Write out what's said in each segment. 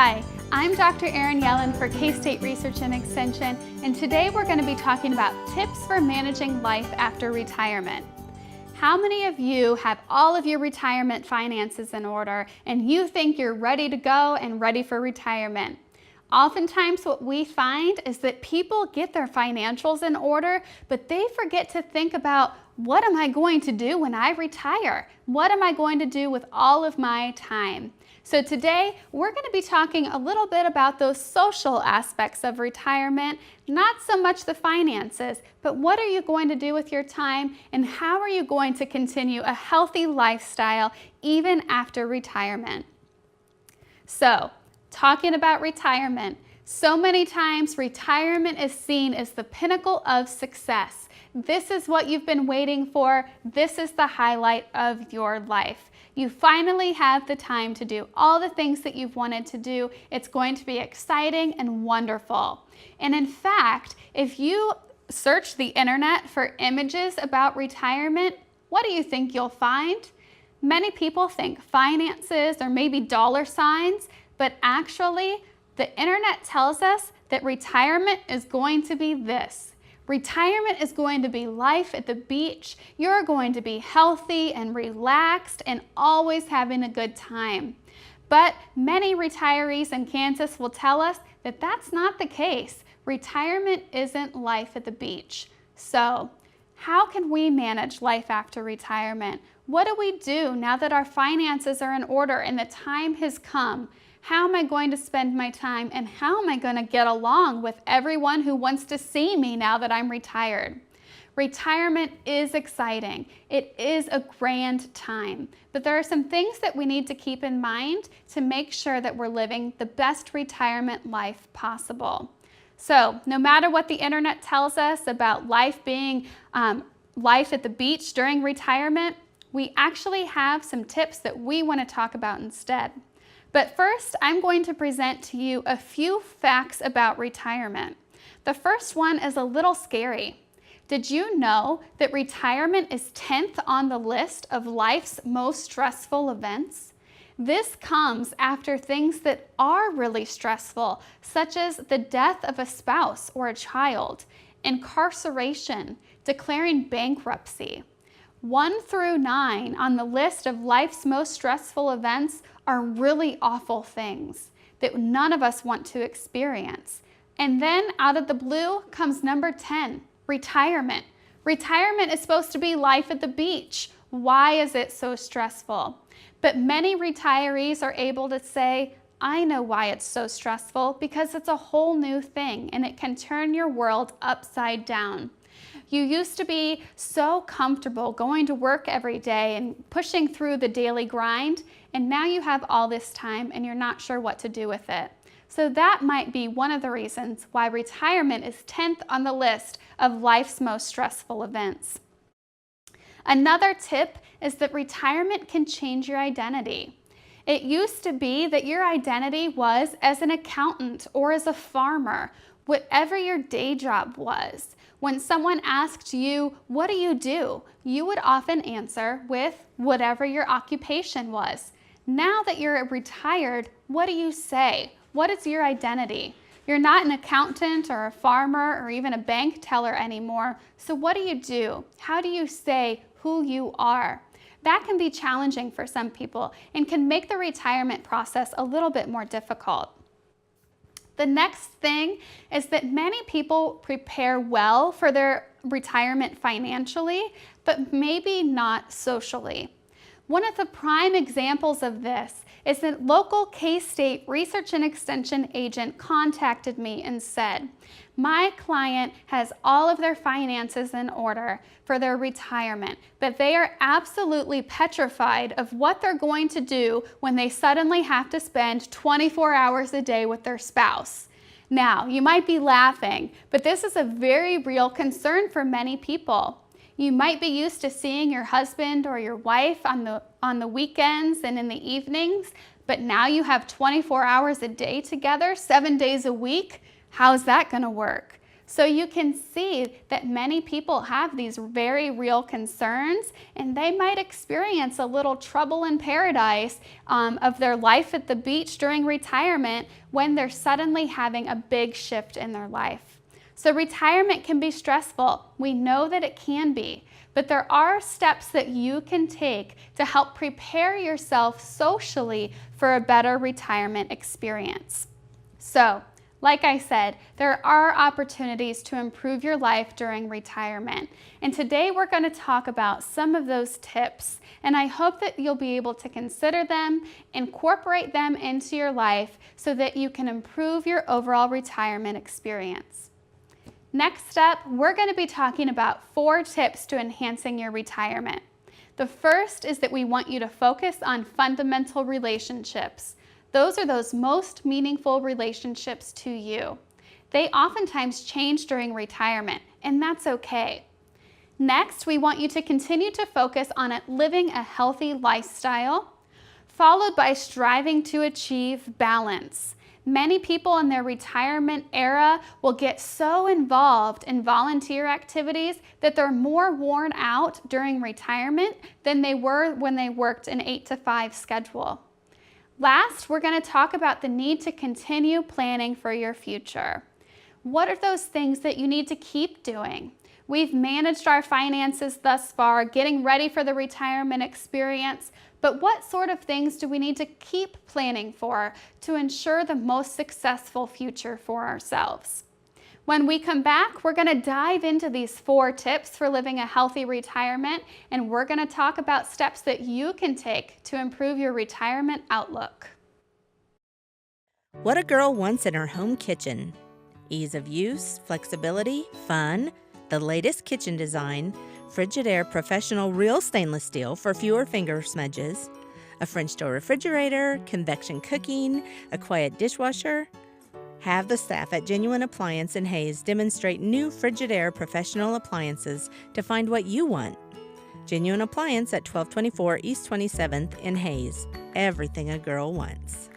Hi, I'm Dr. Erin Yelland for K-State Research and Extension, and today we're going to be talking about tips for managing life after retirement. How many of you have all of your retirement finances in order and you think you're ready to go and ready for retirement? Oftentimes what we find is that people get their financials in order, but they forget to think about, what am I going to do when I retire? What am I going to do with all of my time? So today we're going to be talking a little bit about those social aspects of retirement, not so much the finances, but what are you going to do with your time and how are you going to continue a healthy lifestyle even after retirement? So, talking about retirement, so many times retirement is seen as the pinnacle of success. This is what you've been waiting for. This is the highlight of your life. You finally have the time to do all the things that you've wanted to do. It's going to be exciting and wonderful. And in fact, if you search the internet for images about retirement, what do you think you'll find? Many people think finances or maybe dollar signs, but actually the internet tells us that retirement is going to be this. Retirement is going to be life at the beach. You're going to be healthy and relaxed and always having a good time. But many retirees in Kansas will tell us that that's not the case. Retirement isn't life at the beach. So, how can we manage life after retirement? What do we do now that our finances are in order and the time has come? How am I going to spend my time and how am I going to get along with everyone who wants to see me now that I'm retired? Retirement is exciting. It is a grand time, but there are some things that we need to keep in mind to make sure that we're living the best retirement life possible. So, no matter what the internet tells us about life being life at the beach during retirement, we actually have some tips that we want to talk about instead. But first, I'm going to present to you a few facts about retirement. The first one is a little scary. Did you know that retirement is 10th on the list of life's most stressful events? This comes after things that are really stressful, such as the death of a spouse or a child, incarceration, declaring bankruptcy. 1 through 9 on the list of life's most stressful events are really awful things that none of us want to experience. And then out of the blue comes number 10, retirement. Retirement is supposed to be life at the beach. Why is it so stressful? But many retirees are able to say, I know why it's so stressful, because it's a whole new thing and it can turn your world upside down. You used to be so comfortable going to work every day and pushing through the daily grind, and now you have all this time and you're not sure what to do with it. So that might be one of the reasons why retirement is 10th on the list of life's most stressful events. Another tip is that retirement can change your identity. It used to be that your identity was as an accountant or as a farmer, whatever your day job was. When someone asked you, what do? You would often answer with whatever your occupation was. Now that you're retired, what do you say? What is your identity? You're not an accountant or a farmer or even a bank teller anymore. So what do? How do you say who you are? That can be challenging for some people and can make the retirement process a little bit more difficult. The next thing is that many people prepare well for their retirement financially, but maybe not socially. One of the prime examples of this is that local K-State Research and Extension agent contacted me and said, my client has all of their finances in order for their retirement, but they are absolutely petrified of what they're going to do when they suddenly have to spend 24 hours a day with their spouse. Now, you might be laughing, but this is a very real concern for many people. You might be used to seeing your husband or your wife on the weekends and in the evenings, but now you have 24 hours a day together, 7 days a week. How is that going to work? So you can see that many people have these very real concerns, and they might experience a little trouble in paradise of their life at the beach during retirement when they're suddenly having a big shift in their life. So retirement can be stressful. We know that it can be, but there are steps that you can take to help prepare yourself socially for a better retirement experience. So, like I said, there are opportunities to improve your life during retirement. And today we're going to talk about some of those tips. And I hope that you'll be able to consider them, incorporate them into your life so that you can improve your overall retirement experience. Next up, we're going to be talking about 4 tips to enhancing your retirement. The first is that we want you to focus on fundamental relationships. Those are those most meaningful relationships to you. They oftentimes change during retirement, and that's okay. Next, we want you to continue to focus on living a healthy lifestyle, followed by striving to achieve balance. Many people in their retirement era will get so involved in volunteer activities that they're more worn out during retirement than they were when they worked an 8-to-5 schedule. Last, we're going to talk about the need to continue planning for your future. What are those things that you need to keep doing? We've managed our finances thus far, getting ready for the retirement experience, but what sort of things do we need to keep planning for to ensure the most successful future for ourselves? When we come back, we're going to dive into these 4 tips for living a healthy retirement, and we're going to talk about steps that you can take to improve your retirement outlook. What a girl wants in her home kitchen. Ease of use, flexibility, fun, the latest kitchen design, Frigidaire Professional Real Stainless Steel for fewer finger smudges, a French door refrigerator, convection cooking, a quiet dishwasher. Have the staff at Genuine Appliance in Hayes demonstrate new Frigidaire Professional appliances to find what you want. Genuine Appliance at 1224 East 27th in Hayes. Everything a girl wants.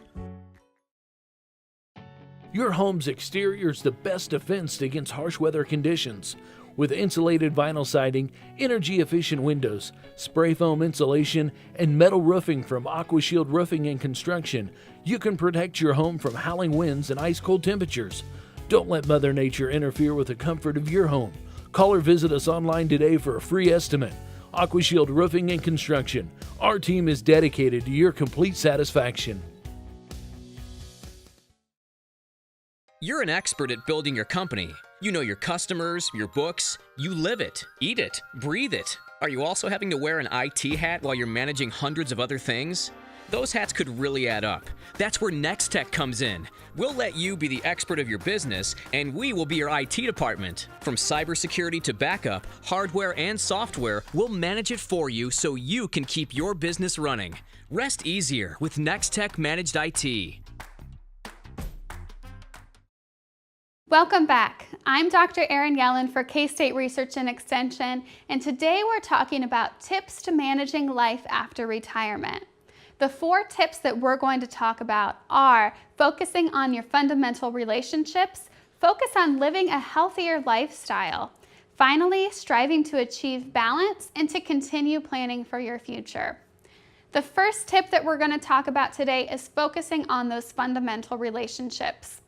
Your home's exterior is the best defense against harsh weather conditions. With insulated vinyl siding, energy-efficient windows, spray foam insulation, and metal roofing from AquaShield Roofing and Construction, you can protect your home from howling winds and ice-cold temperatures. Don't let Mother Nature interfere with the comfort of your home. Call or visit us online today for a free estimate. AquaShield Roofing and Construction. Our team is dedicated to your complete satisfaction. You're an expert at building your company. You know your customers, your books. You live it, eat it, breathe it. Are you also having to wear an IT hat while you're managing hundreds of other things? Those hats could really add up. That's where Nex-Tech comes in. We'll let you be the expert of your business, and we will be your IT department. From cybersecurity to backup, hardware and software, we'll manage it for you so you can keep your business running. Rest easier with Nex-Tech Managed IT. Welcome back. I'm Dr. Erin Yelland for K-State Research and Extension, and today we're talking about tips to managing life after retirement. The 4 tips that we're going to talk about are focusing on your fundamental relationships, focus on living a healthier lifestyle, finally, striving to achieve balance and to continue planning for your future. The first tip that we're going to talk about today is focusing on those fundamental relationships.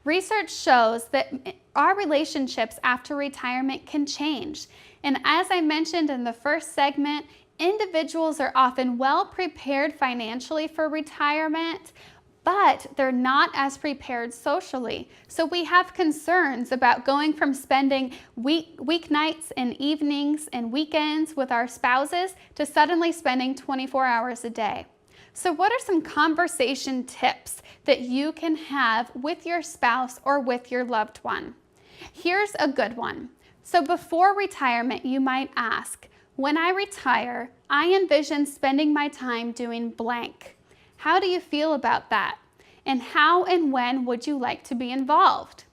Research shows that our relationships after retirement can change. And as I mentioned in the first segment, individuals are often well prepared financially for retirement, but they're not as prepared socially. So we have concerns about going from spending weeknights and evenings and weekends with our spouses to suddenly spending 24 hours a day. So what are some conversation tips that you can have with your spouse or with your loved one? Here's a good one. So before retirement, you might ask, when I retire, I envision spending my time doing blank. How do you feel about that? And how and when would you like to be involved?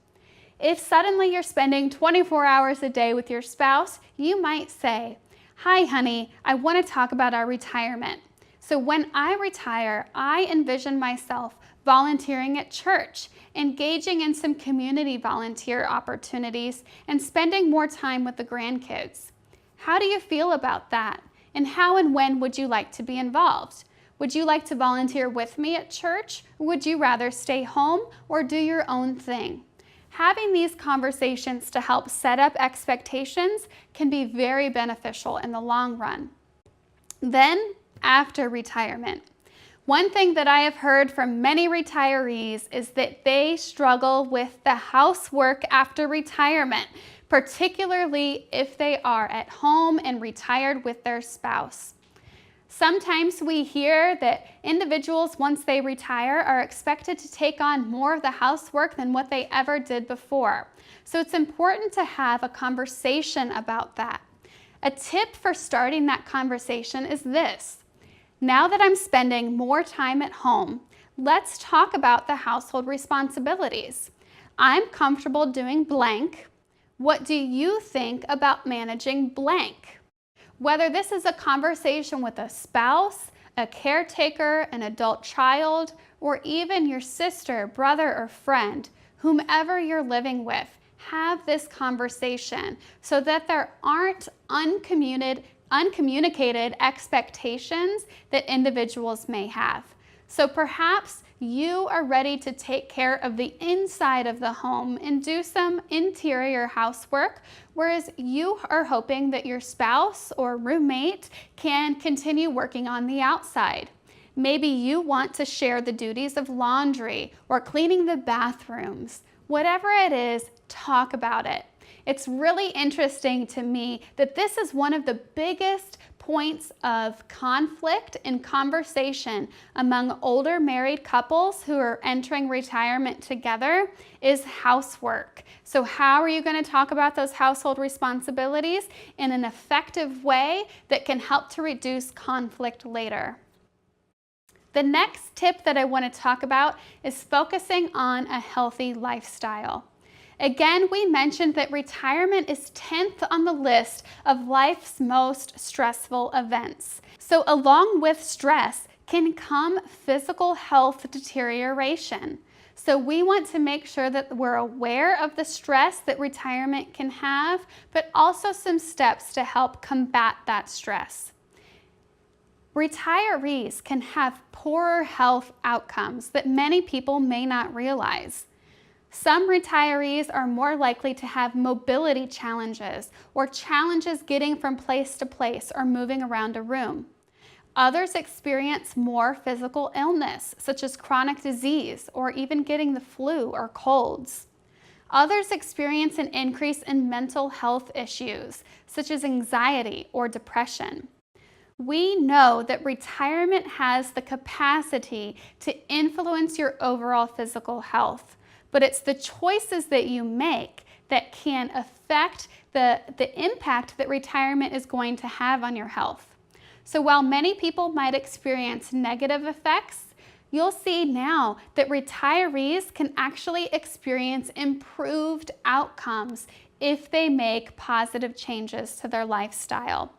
If suddenly you're spending 24 hours a day with your spouse, you might say, hi honey, I want to talk about our retirement. So when I retire, I envision myself volunteering at church, engaging in some community volunteer opportunities, and spending more time with the grandkids. How do you feel about that? And how and when would you like to be involved? Would you like to volunteer with me at church? Or would you rather stay home or do your own thing? Having these conversations to help set up expectations can be very beneficial in the long run. Then, after retirement. One thing that I have heard from many retirees is that they struggle with the housework after retirement, particularly if they are at home and retired with their spouse. Sometimes we hear that individuals, once they retire, are expected to take on more of the housework than what they ever did before. So it's important to have a conversation about that. A tip for starting that conversation is this. Now that I'm spending more time at home, let's talk about the household responsibilities. I'm comfortable doing blank. What do you think about managing blank? Whether this is a conversation with a spouse, a caretaker, an adult child, or even your sister, brother, or friend, whomever you're living with, have this conversation so that there aren't uncommunicated expectations that individuals may have. So perhaps you are ready to take care of the inside of the home and do some interior housework, whereas you are hoping that your spouse or roommate can continue working on the outside. Maybe you want to share the duties of laundry or cleaning the bathrooms. Whatever it is, talk about it. It's really interesting to me that this is one of the biggest points of conflict and conversation among older married couples who are entering retirement together is housework. So how are you going to talk about those household responsibilities in an effective way that can help to reduce conflict later? The next tip that I want to talk about is focusing on a healthy lifestyle. Again, we mentioned that retirement is 10th on the list of life's most stressful events. So along with stress can come physical health deterioration. So we want to make sure that we're aware of the stress that retirement can have, but also some steps to help combat that stress. Retirees can have poorer health outcomes that many people may not realize. Some retirees are more likely to have mobility challenges or challenges getting from place to place or moving around a room. Others experience more physical illness, such as chronic disease or even getting the flu or colds. Others experience an increase in mental health issues, such as anxiety or depression. We know that retirement has the capacity to influence your overall physical health, but it's the choices that you make that can affect the impact that retirement is going to have on your health. So while many people might experience negative effects, you'll see now that retirees can actually experience improved outcomes if they make positive changes to their lifestyle.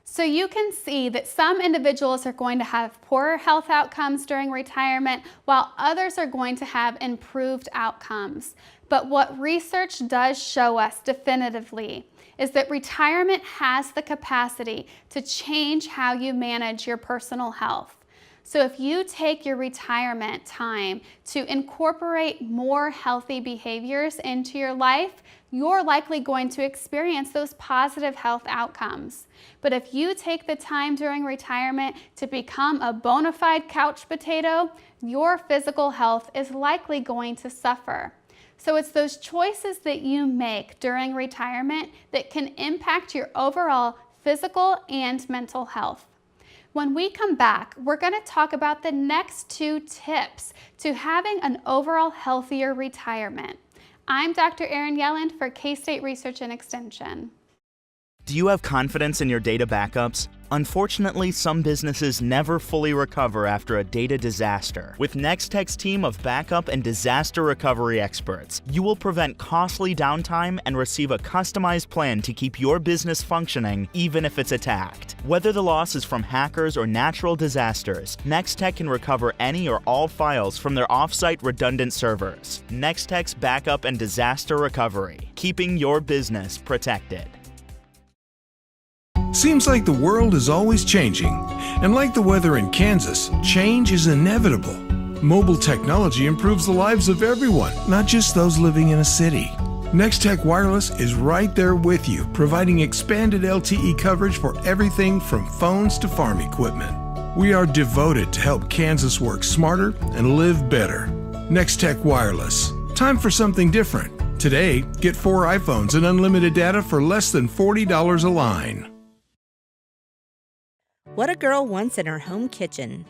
So you can see that some individuals are going to have poorer health outcomes during retirement, while others are going to have improved outcomes. But what research does show us definitively is that retirement has the capacity to change how you manage your personal health. So if you take your retirement time to incorporate more healthy behaviors into your life, you're likely going to experience those positive health outcomes. But if you take the time during retirement to become a bona fide couch potato, your physical health is likely going to suffer. So it's those choices that you make during retirement that can impact your overall physical and mental health. When we come back, we're going to talk about the next 2 tips to having an overall healthier retirement. I'm Dr. Erin Yelland for K-State Research and Extension. Do you have confidence in your data backups? Unfortunately, some businesses never fully recover after a data disaster. With Nex-Tech's team of backup and disaster recovery experts, you will prevent costly downtime and receive a customized plan to keep your business functioning even if it's attacked. Whether the loss is from hackers or natural disasters, Nex-Tech can recover any or all files from their off-site redundant servers. Nex-Tech's backup and disaster recovery, keeping your business protected. Seems like the world is always changing, and like the weather in Kansas, change is inevitable. Mobile technology improves the lives of everyone, not just those living in a city. Nex-Tech Wireless is right there with you, providing expanded LTE coverage for everything from phones to farm equipment. We are devoted to help Kansas work smarter and live better. Nex-Tech Wireless. Time for something different. Today, get 4 iPhones and unlimited data for less than $40 a line. What a girl wants in her home kitchen.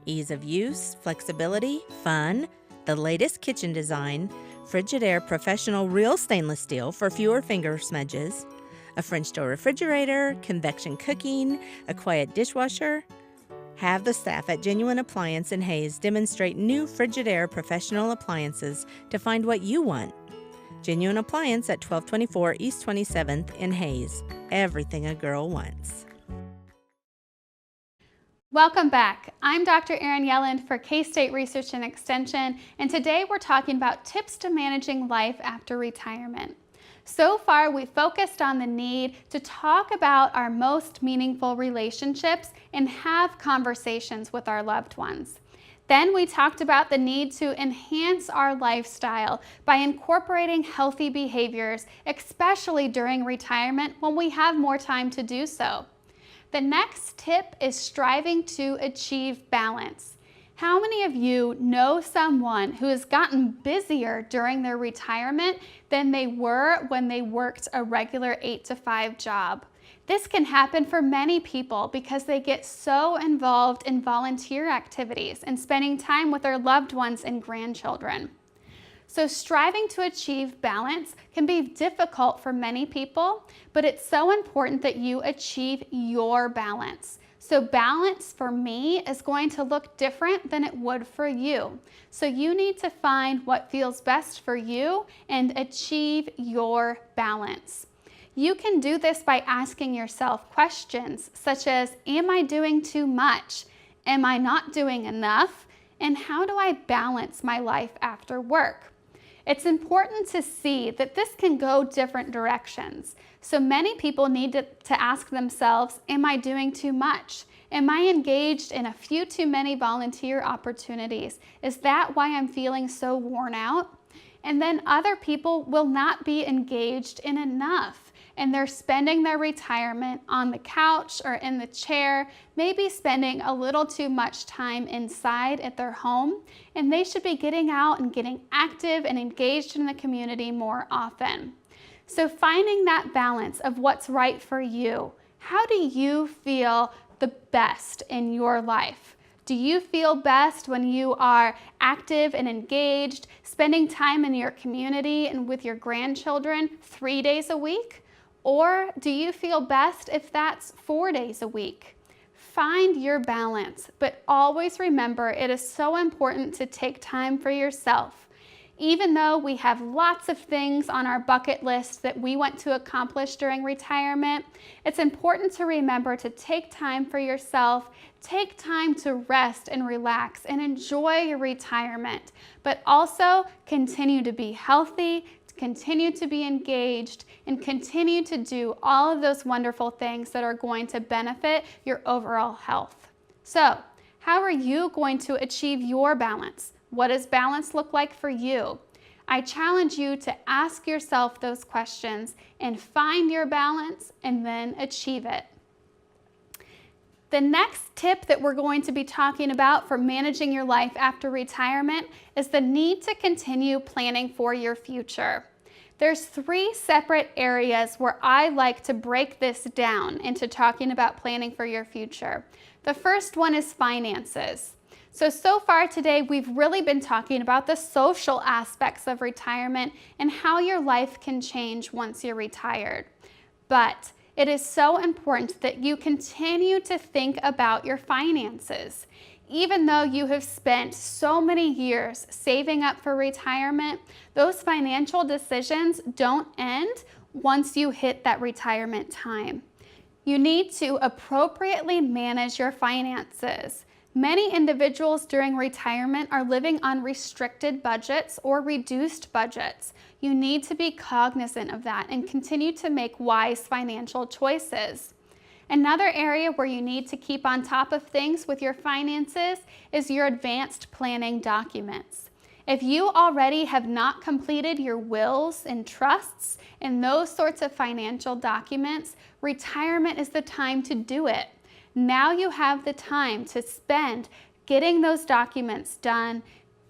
Ease of use, flexibility, fun, the latest kitchen design, Frigidaire professional real stainless steel for fewer finger smudges, a French door refrigerator, convection cooking, a quiet dishwasher. Have the staff at Genuine Appliance in Hayes demonstrate new Frigidaire professional appliances to find what you want. Genuine Appliance at 1224 East 27th in Hayes. Everything a girl wants. Welcome back. I'm Dr. Erin Yelland for K-State Research and Extension, and today we're talking about tips to managing life after retirement. So far, we focused on the need to talk about our most meaningful relationships and have conversations with our loved ones. Then we talked about the need to enhance our lifestyle by incorporating healthy behaviors, especially during retirement when we have more time to do so. The next tip is striving to achieve balance. How many of you know someone who has gotten busier during their retirement than they were when they worked a regular 8-to-5 job? This can happen for many people because they get so involved in volunteer activities and spending time with their loved ones and grandchildren. So striving to achieve balance can be difficult for many people, but it's so important that you achieve your balance. So balance for me is going to look different than it would for you. So you need to find what feels best for you and achieve your balance. You can do this by asking yourself questions such as, am I doing too much? Am I not doing enough? And how do I balance my life after work? It's important to see that this can go different directions. So many people need to ask themselves, am I doing too much? Am I engaged in a few too many volunteer opportunities? Is that why I'm feeling so worn out? And then other people will not be engaged in enough, and they're spending their retirement on the couch or in the chair, maybe spending a little too much time inside at their home, and they should be getting out and getting active and engaged in the community more often. So finding that balance of what's right for you. How do you feel the best in your life? Do you feel best when you are active and engaged, spending time in your community and with your grandchildren 3 days a week? Or do you feel best if that's 4 days a week? Find your balance, but always remember it is so important to take time for yourself. Even though we have lots of things on our bucket list that we want to accomplish during retirement, it's important to remember to take time for yourself, take time to rest and relax and enjoy your retirement, but also continue to be healthy, continue to be engaged, and continue to do all of those wonderful things that are going to benefit your overall health. So, how are you going to achieve your balance? What does balance look like for you? I challenge you to ask yourself those questions and find your balance and then achieve it. The next tip that we're going to be talking about for managing your life after retirement is the need to continue planning for your future. There's 3 separate areas where I like to break this down into talking about planning for your future. The first one is finances. So far today, we've really been talking about the social aspects of retirement and how your life can change once you're retired. But it is so important that you continue to think about your finances. Even though you have spent so many years saving up for retirement, those financial decisions don't end once you hit that retirement time. You need to appropriately manage your finances. Many individuals during retirement are living on restricted budgets or reduced budgets. You need to be cognizant of that and continue to make wise financial choices. Another area where you need to keep on top of things with your finances is your advanced planning documents. If you already have not completed your wills and trusts and those sorts of financial documents, retirement is the time to do it. Now you have the time to spend getting those documents done,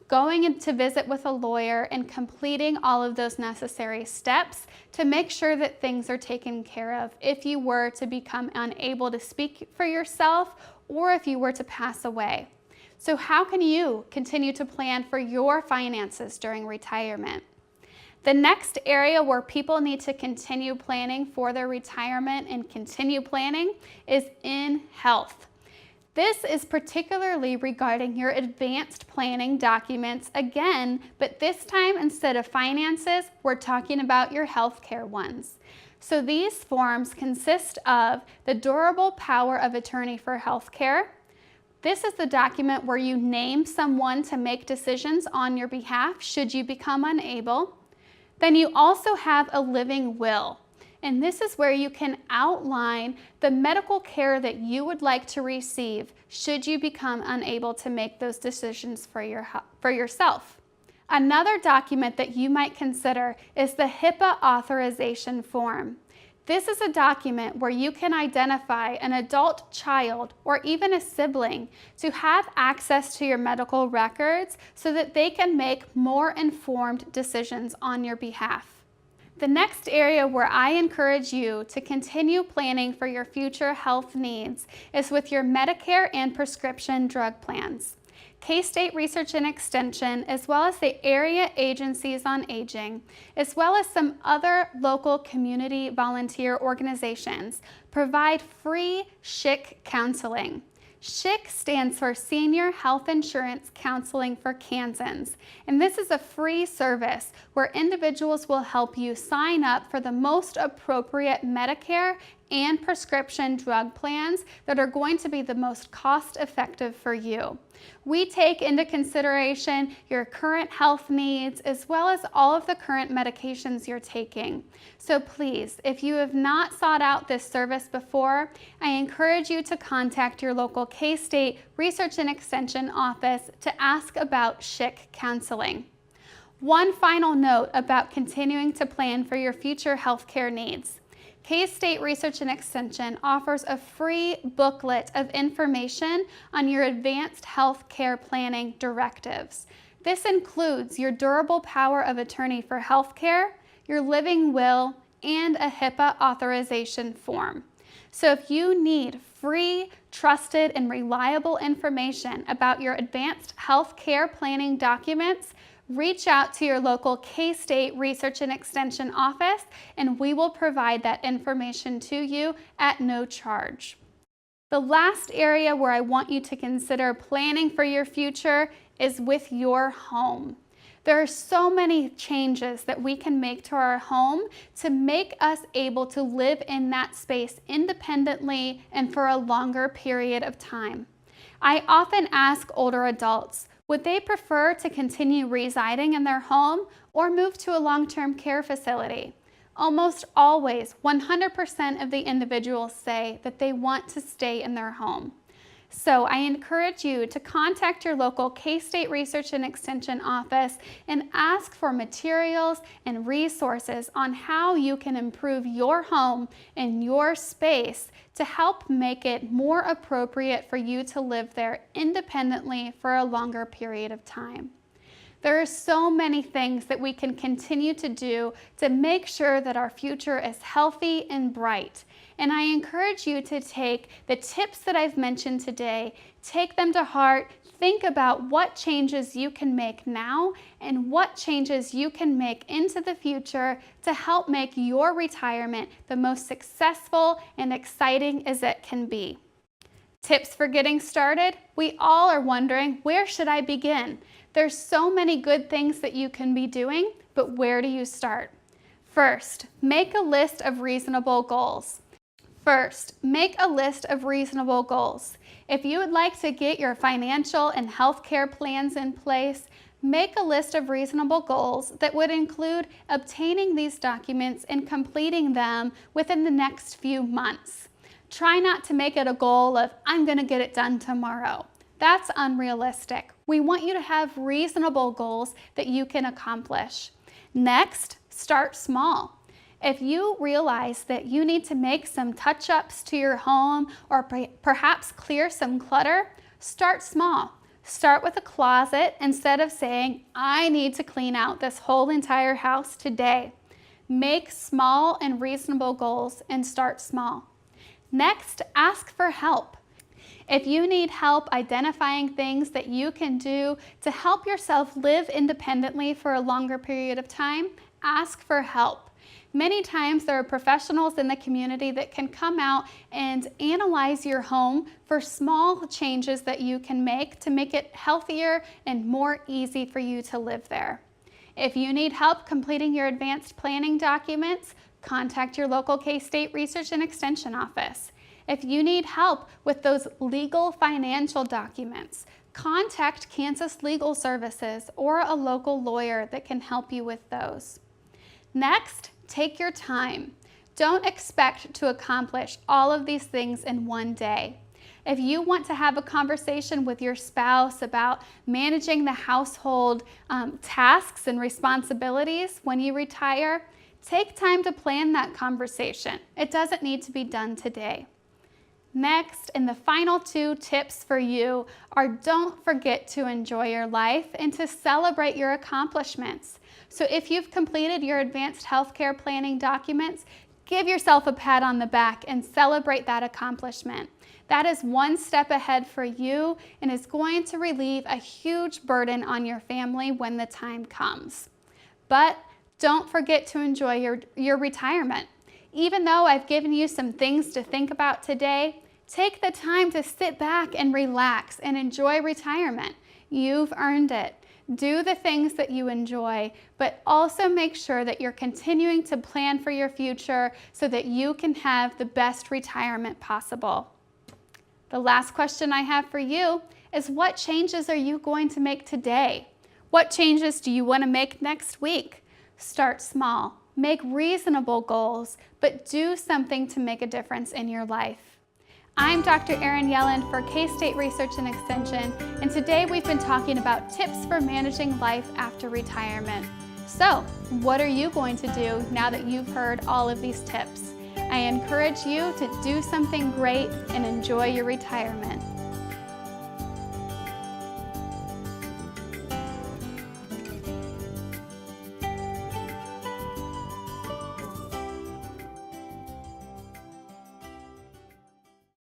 going in to visit with a lawyer, and completing all of those necessary steps to make sure that things are taken care of if you were to become unable to speak for yourself or if you were to pass away. So how can you continue to plan for your finances during retirement? The next area where people need to continue planning for their retirement and continue planning is in health. This is particularly regarding your advanced planning documents again, but this time instead of finances, we're talking about your healthcare ones. So these forms consist of the durable power of attorney for healthcare. This is the document where you name someone to make decisions on your behalf should you become unable. Then you also have a living will, and this is where you can outline the medical care that you would like to receive should you become unable to make those decisions for yourself. Another document that you might consider is the HIPAA authorization form. This is a document where you can identify an adult child or even a sibling to have access to your medical records so that they can make more informed decisions on your behalf. The next area where I encourage you to continue planning for your future health needs is with your Medicare and prescription drug plans. K-State Research and Extension, as well as the area agencies on aging, as well as some other local community volunteer organizations, provide free SHIC counseling. SHIC stands for Senior Health Insurance Counseling for Kansans, and this is a free service where individuals will help you sign up for the most appropriate Medicare and prescription drug plans that are going to be the most cost-effective for you. We take into consideration your current health needs as well as all of the current medications you're taking. So please, if you have not sought out this service before, I encourage you to contact your local K-State Research and Extension office to ask about SHIC counseling. One final note about continuing to plan for your future healthcare needs. K-State Research and Extension offers a free booklet of information on your advanced health care planning directives. This includes your durable power of attorney for health care, your living will, and a HIPAA authorization form. So if you need free, trusted, and reliable information about your advanced health care planning documents, reach out to your local K-State Research and Extension office, and we will provide that information to you at no charge. The last area where I want you to consider planning for your future is with your home. There are so many changes that we can make to our home to make us able to live in that space independently and for a longer period of time. I often ask older adults, would they prefer to continue residing in their home or move to a long-term care facility? Almost always, 100% of the individuals say that they want to stay in their home. So I encourage you to contact your local K-State Research and Extension office and ask for materials and resources on how you can improve your home and your space to help make it more appropriate for you to live there independently for a longer period of time. There are so many things that we can continue to do to make sure that our future is healthy and bright. And I encourage you to take the tips that I've mentioned today, take them to heart, think about what changes you can make now and what changes you can make into the future to help make your retirement the most successful and exciting as it can be. Tips for getting started? We all are wondering, where should I begin? There's so many good things that you can be doing, but where do you start? First, make a list of reasonable goals. If you would like to get your financial and healthcare plans in place, make a list of reasonable goals that would include obtaining these documents and completing them within the next few months. Try not to make it a goal of, I'm going to get it done tomorrow. That's unrealistic. We want you to have reasonable goals that you can accomplish. Next, start small. If you realize that you need to make some touch-ups to your home or perhaps clear some clutter, start small. Start with a closet instead of saying, I need to clean out this whole entire house today. Make small and reasonable goals and start small. Next, ask for help. If you need help identifying things that you can do to help yourself live independently for a longer period of time, ask for help. Many times there are professionals in the community that can come out and analyze your home for small changes that you can make to make it healthier and more easy for you to live there. If you need help completing your advanced planning documents, contact your local K-State Research and Extension office. If you need help with those legal financial documents, contact Kansas Legal Services or a local lawyer that can help you with those. Next, take your time. Don't expect to accomplish all of these things in one day. If you want to have a conversation with your spouse about managing the household tasks and responsibilities when you retire, take time to plan that conversation. It doesn't need to be done today. Next, and the final two tips for you are, don't forget to enjoy your life and to celebrate your accomplishments. So if you've completed your advanced healthcare planning documents, give yourself a pat on the back and celebrate that accomplishment. That is one step ahead for you and is going to relieve a huge burden on your family when the time comes. But don't forget to enjoy your retirement. Even though I've given you some things to think about today, take the time to sit back and relax and enjoy retirement. You've earned it. Do the things that you enjoy, but also make sure that you're continuing to plan for your future so that you can have the best retirement possible. The last question I have for you is, what changes are you going to make today? What changes do you want to make next week? Start small. Make reasonable goals, but do something to make a difference in your life. I'm Dr. Erin Yelland for K-State Research and Extension, and today we've been talking about tips for managing life after retirement. So, what are you going to do now that you've heard all of these tips? I encourage you to do something great and enjoy your retirement.